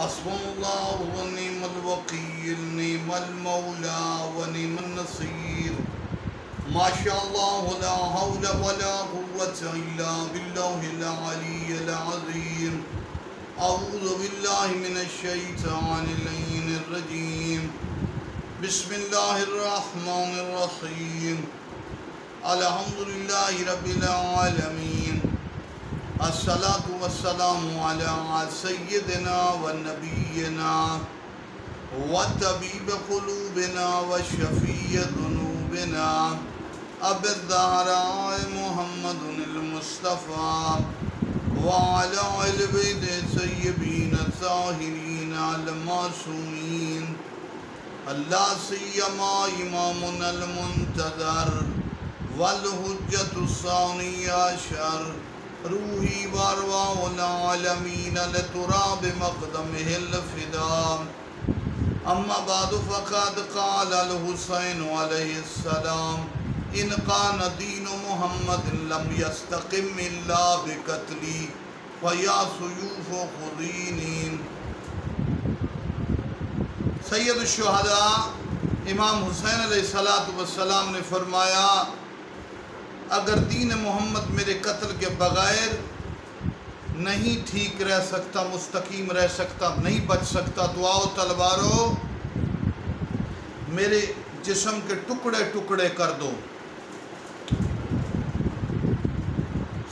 حسبنا اللہ ونعم الوکیل، نعم المولا ونعم النصیر۔ ما شاء اللہ لا حول ولا قوة الا باللہ العلی العظیم۔ اعوذ باللہ من الشیطان اللعین الرجیم۔ بسم اللہ الرحمن الرحیم۔ الحمدللہ رب العالمین۔ الصلاة والسلام علی سیدنا و نبینا و طبیب قلوبنا و شفیع ذنوبنا ابی الزہراء محمد المصطفیٰ وعلی آل بیت الطیبین الطاہرین المعصومین، لا سیما امامنا المنتظر والحجۃ الثانی عشر، روحی وارواح العالمین لتراب مقدمہ الفداء۔ اما بعد فقد قال الحسین علیہ السلام ان کان دین محمد لم یستقم الا بقتلی فیا سیوف خذینی۔ سید الشہداء امام حسین علیہ السلام نے فرمایا، اگر دین محمد میرے قتل کے بغیر نہیں ٹھیک رہ سکتا، مستقیم رہ سکتا، نہیں بچ سکتا، تو آؤ تلوارو میرے جسم کے ٹکڑے ٹکڑے کر دو۔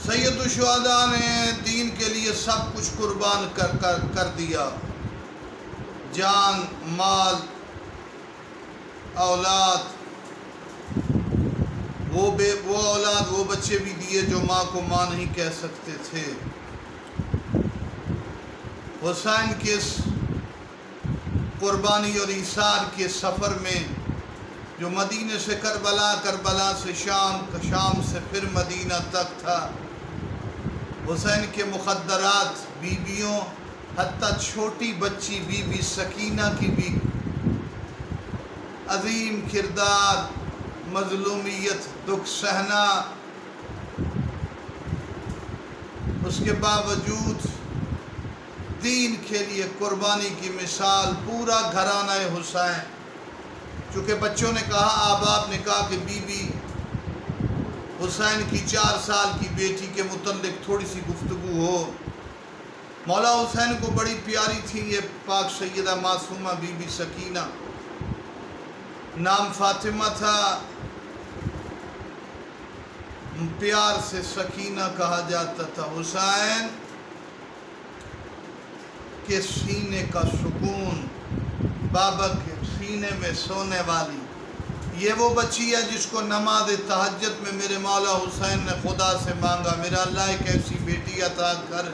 سید الشہداء نے دین کے لیے سب کچھ قربان کر دیا، جان، مال، اولاد، وہ اولاد، وہ بچے بھی دیے جو ماں کو ماں نہیں کہہ سکتے تھے۔ حسین کے اس قربانی اور ایثار کے سفر میں جو مدینہ سے کربلا، کربلا سے شام سے پھر مدینہ تک تھا، حسین کے مخدرات، بیویوں، حتیٰ چھوٹی بچی بی بی سکینہ کی بھی عظیم کردار، مظلومیت، دکھ سہنا، اس کے باوجود دین کے لیے قربانی کی مثال پورا گھرانہ حسین۔ چونکہ بچوں نے کہا، آباب نے کہا کہ بی بی حسین کی 4 سال کی بیٹی کے متعلق تھوڑی سی گفتگو ہو۔ مولا حسین کو بڑی پیاری تھی یہ پاک سیدہ معصومہ بی بی سکینہ، نام فاطمہ تھا، پیار سے سکینہ کہا جاتا تھا۔ حسین کے سینے کا سکون، بابا کے سینے میں سونے والی، یہ وہ بچی ہے جس کو نماز تہجد میں میرے مولا حسین نے خدا سے مانگا، میرا اللہ ایک ایسی بیٹی عطا کر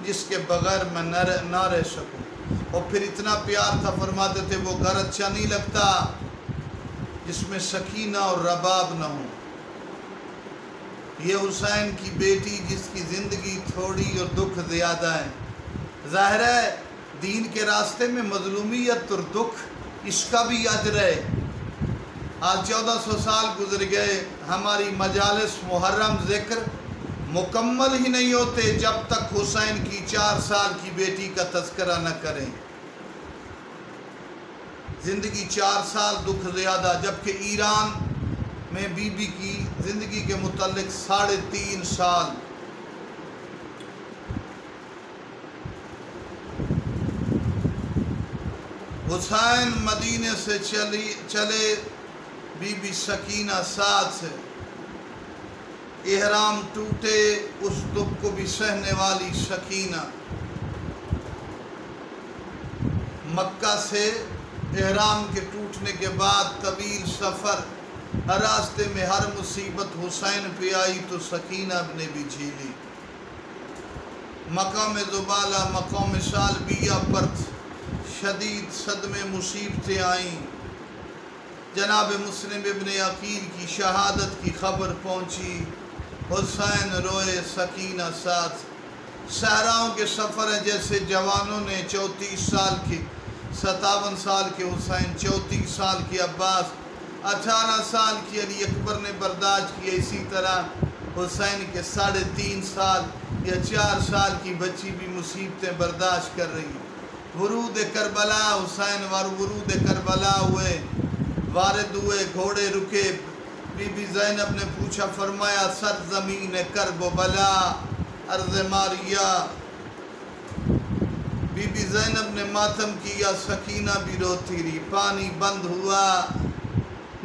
جس کے بغیر میں نہ رہ سکوں۔ اور پھر اتنا پیار تھا، فرماتے تھے وہ گھر اچھا نہیں لگتا جس میں سکینہ اور رباب نہ ہو۔ یہ حسین کی بیٹی جس کی زندگی تھوڑی اور دکھ زیادہ ہے، ظاہر ہے دین کے راستے میں مظلومیت اور دکھ اس کا بھی اجر ہے۔ آج 1400 سال گزر گئے، ہماری مجالس محرم ذکر مکمل ہی نہیں ہوتے جب تک حسین کی 4 سال کی بیٹی کا تذکرہ نہ کریں۔ زندگی 4 سال دکھ زیادہ، جبکہ ایران میں بی بی کی زندگی کے متعلق 3.5 سال۔ حسین مدینے سے چلے، بی بی سکینہ ساتھ، احرام ٹوٹے، اس دکھ کو بھی سہنے والی سکینہ، مکہ سے احرام کے ٹوٹنے کے بعد طویل سفر، راستے میں ہر مصیبت حسین پہ آئی تو سکینہ نے بھی جھیلی۔ مقام زبالہ، مقام سالبیہ پر شدید صدمے مصیبتیں آئیں۔ جناب مسلم ابن عقیل کی شہادت کی خبر پہنچی، حسین روئے، سکینہ ساتھ۔ صحراؤں کے سفر ہیں جیسے جوانوں نے 34 سال کے، 57 سال کے حسین، 34 سال کے عباس، 18 سال کی علی اکبر نے برداشت کیا، اسی طرح حسین کے 3.5 سال یا 4 سال کی بچی بھی مصیبتیں برداشت کر رہی۔ ورود کربلا حسین ورود کربلا ہوئے، وارد ہوئے، گھوڑے رکے، بی بی زینب نے پوچھا، فرمایا سرزمین کرب و بلا ارض ماریہ. بی بی زینب نے ماتم کیا، سکینہ بھی روتی رہی. پانی بند ہوا،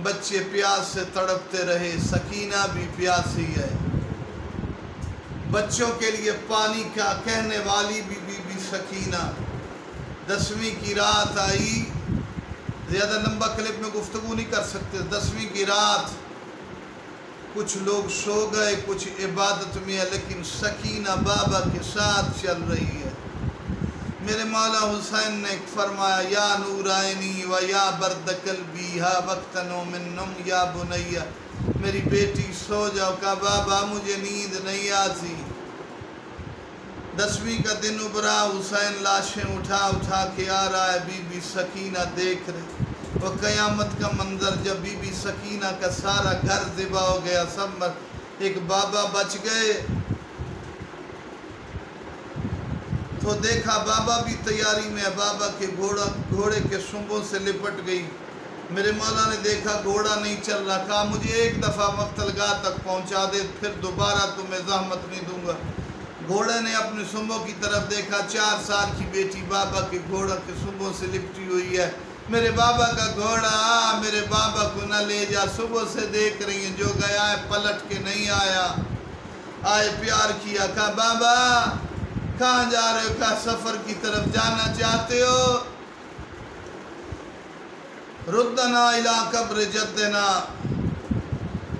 بچے پیاس سے تڑپتے رہے، سکینہ بھی پیاسی ہے. بچوں کے لیے پانی کا کہنے والی بھی بی بی سکینہ. 10ویں کی رات آئی، زیادہ لمبا کلپ میں گفتگو نہیں کر سکتے. 10ویں کی رات کچھ لوگ سو گئے، کچھ عبادت میں ہے، لیکن سکینہ بابا کے ساتھ چل رہی ہے. میرے مولا حسین نے فرمایا، یا نور عینی و یا برد قلبی ہا وقتنو من نم یا بنیہ. میری بیٹی سو جاؤ. کہا بابا مجھے نیند نہیں آتی. 10ویں کا دن ابھرا، حسین لاشیں اٹھا کے آ رہا ہے. بی بی سکینہ دیکھ رہے. وہ قیامت کا منظر، جب بی بی سکینہ کا سارا گھر ذبح ہو گیا، سب ایک بابا بچ گئے. تو دیکھا بابا بھی تیاری میں ہے، بابا کے گھوڑے کے سنبوں سے لپٹ گئی. میرے مولا نے دیکھا گھوڑا نہیں چل رہا. کہا مجھے ایک دفعہ مقتلگاہ تک پہنچا دے، پھر دوبارہ تمہیں زحمت نہیں دوں گا. گھوڑے نے اپنے سنبوں کی طرف دیکھا. 4 سال کی بیٹی بابا کے گھوڑا کے سنبوں سے لپٹی ہوئی ہے. میرے بابا کا گھوڑا، میرے بابا کو نہ لے جا. صبح سے دیکھ رہی ہیں، جو گیا ہے پلٹ کے نہیں آیا. آئے پیار کیا. کہا بابا کہاں جا رہے ہو؟ کہا سفر کی طرف جانا چاہتے ہو؟ ردنا الی قبر جدنا،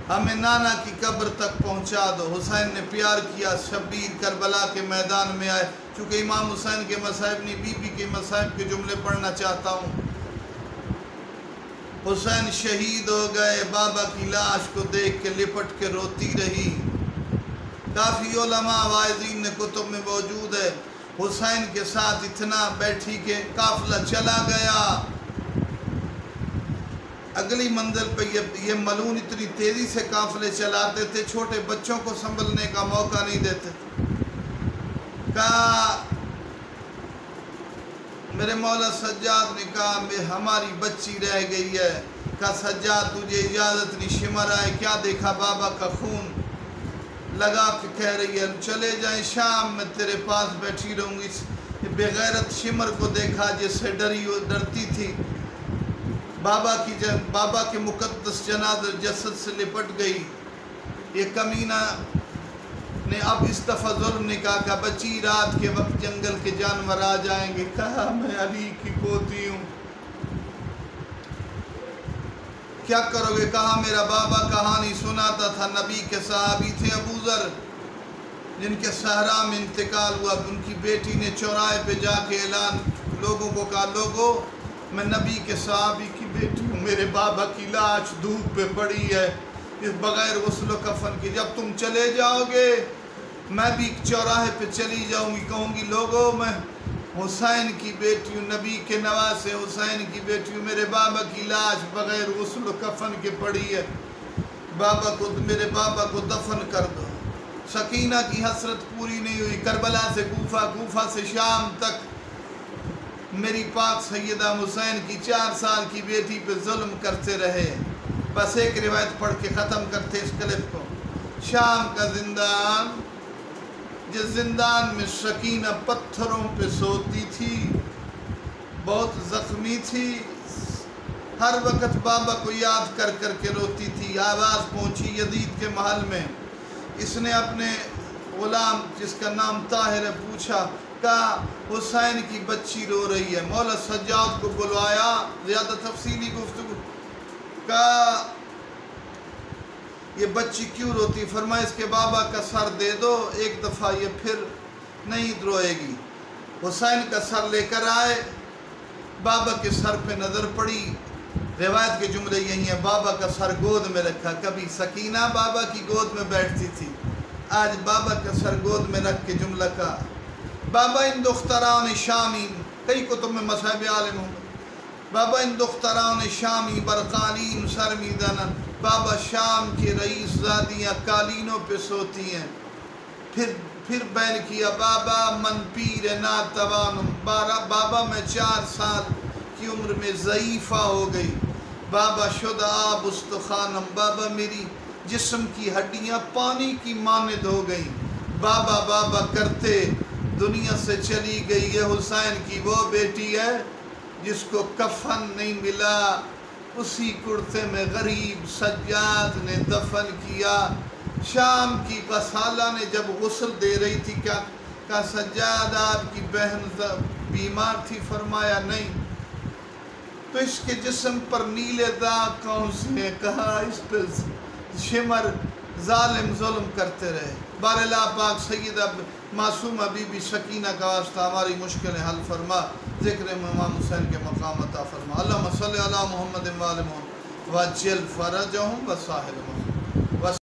ہمیں نانا کی قبر تک پہنچا دو. حسین نے پیار کیا. شبیر کربلا کے میدان میں آئے. چونکہ امام حسین کے مصائب نہیں، بی بی کے مصائب کے جملے پڑھنا چاہتا ہوں. حسین شہید ہو گئے. بابا کی لاش کو دیکھ کے لپٹ کے روتی رہی. کافی علماء واعظین نے کتب میں موجود ہے. حسین کے ساتھ اتنا بیٹھی کہ قافلہ چلا گیا. اگلی منزل پہ یہ ملون اتنی تیزی سے قافلے چلاتے تھے، چھوٹے بچوں کو سنبھلنے کا موقع نہیں دیتے. کہا میرے مولا سجاد نے کہا ہماری بچی رہ گئی ہے. کہا سجاد تجھے اجازت نہیں. شمر آئے. کیا دیکھا؟ بابا کا خون. لگا کے کہہ رہی ہے چلے جائیں، شام میں تیرے پاس بیٹھی رہوں گی. بغیرت شمر کو دیکھا جس سے ڈرتی تھی. بابا کے مقدس جسد سے لپٹ گئی. یہ کمینہ نے اب اس دفعہ ظلم نے کہا بچی رات کے وقت جنگل کے جانور آ جائیں گے. کہا میں علی کی پوتی ہوں، کیا کرو گے؟ کہا میرا بابا کہانی سناتا تھا. نبی کے صحابی تھے ابو ذر، جن کے صحرا میں انتقال ہوا. ان کی بیٹی نے چوراہے پہ جا کے اعلان لوگوں کو کہا، لوگوں میں نبی کے صحابی کی بیٹی ہوں، میرے بابا کی لاش دھوپ پہ پڑی ہے اس بغیر غسل و کفن کی. جب تم چلے جاؤ گے میں بھی چوراہے پہ چلی جاؤں گی، کہوں گی لوگوں میں حسین کی بیٹی ہوں، نبی کے نواسے حسین کی بیٹی ہوں، میرے بابا کی لاش بغیر غسل و کفن کے پڑی ہے، میرے بابا کو دفن کر دو. سکینہ کی حسرت پوری نہیں ہوئی. کربلا سے کوفہ، کوفہ سے شام تک میری پاک سیدہ حسین کی 4 سال کی بیٹی پہ ظلم کرتے رہے. بس ایک روایت پڑھ کے ختم کرتے اس کلپ کو. شام کا زندان، جس زندان میں سکینہ پتھروں پہ سوتی تھی، بہت زخمی تھی، ہر وقت بابا کو یاد کر کے روتی تھی. آواز پہنچی یزید کے محل میں. اس نے اپنے غلام جس کا نام طاہر ہے پوچھا، کہا حسین کی بچی رو رہی ہے. مولا سجاد کو بلوایا، زیادہ تفصیلی گفتگو. کہا یہ بچی کیوں روتی؟ فرمایا اس کے بابا کا سر دے دو، ایک دفعہ یہ پھر نہیں روئے گی. حسین کا سر لے کر آئے. بابا کے سر پہ نظر پڑی. روایت کے جملے یہی ہیں، بابا کا سر گود میں رکھا. کبھی سکینہ بابا کی گود میں بیٹھتی تھی، آج بابا کا سر گود میں رکھ کے جملہ کہا. بابا ان دختران شامی، کئی کتب میں مصحف عالم ہوں. بابا ان دختران شامی برقالین سرمیدن، بابا شام کے رئیس زادیاں قالینوں پہ سوتی ہیں. پھر بیان کیا بابا من پیر ناتوانم، بابا میں 4 سال کی عمر میں ضعیفہ ہو گئی، بابا شد آب استخوانم، بابا میری جسم کی ہڈیاں پانی کی مانند ہو گئیں، بابا بابا کرتے دنیا سے چلی گئی۔ یہ حسین کی وہ بیٹی ہے جس کو کفن نہیں ملا، اسی کرتے میں غریب سجاد نے دفن کیا۔ شام کی غسالہ نے جب غسل دے رہی تھی کہا سجاد آپ کی بہن بیمار تھی؟ فرمایا نہیں۔ تو اس کے جسم پر نیلے داغ کون سے ہیں؟ کہا اس پہ شمر ظالم ظلم کرتے رہے۔ بار اللہ پاک سیدہ معصومہ بی بی سکینہ کا واسطہ ہماری مشکلیں حل فرما، ذکر امام حسین کے مقام عطا فرما۔ اللہم صلی علی محمد و آل محمد وعجل فرجہم وساہرہم۔